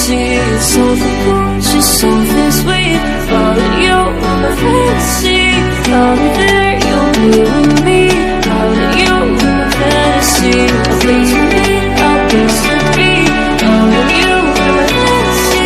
fantasy. Something cool, just something sweet. Follow you in my fantasy. I'll be there, you'll be with me. Follow you in my fantasy. A place for me, a place for me. Follow you in my fantasy.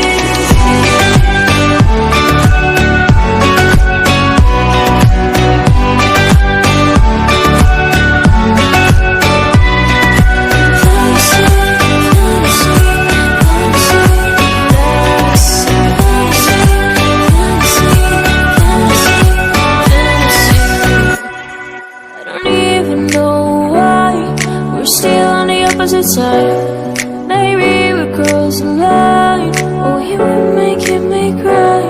Side. Maybe we cross the line. Oh, you would make me cry.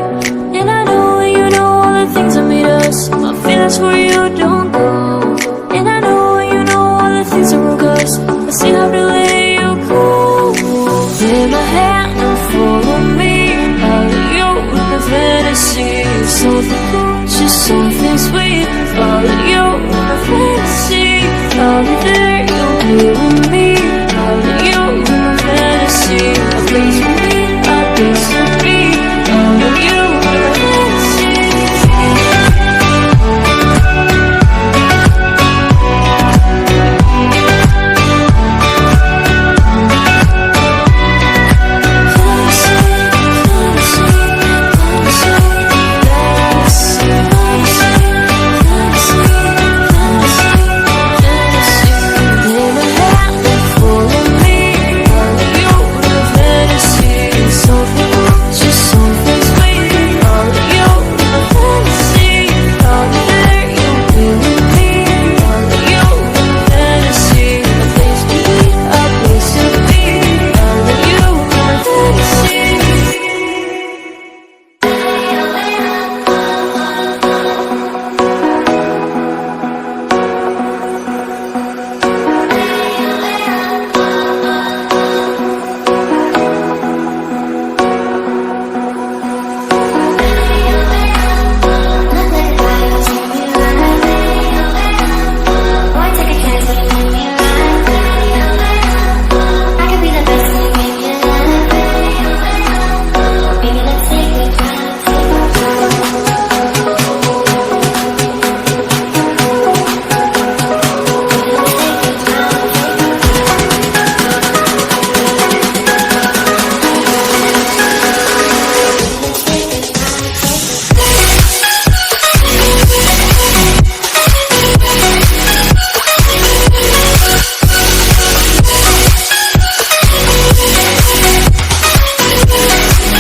And I know you know all the things that made us. My feelings for you don't go. And I know you know all the things that broke us. I still have to let you go. Take my hand and follow me. Out of you in the fantasy. Something cool, just something sweet. Follow you in the fantasy. I'll be there, you'll be with me. You in my fantasy, a place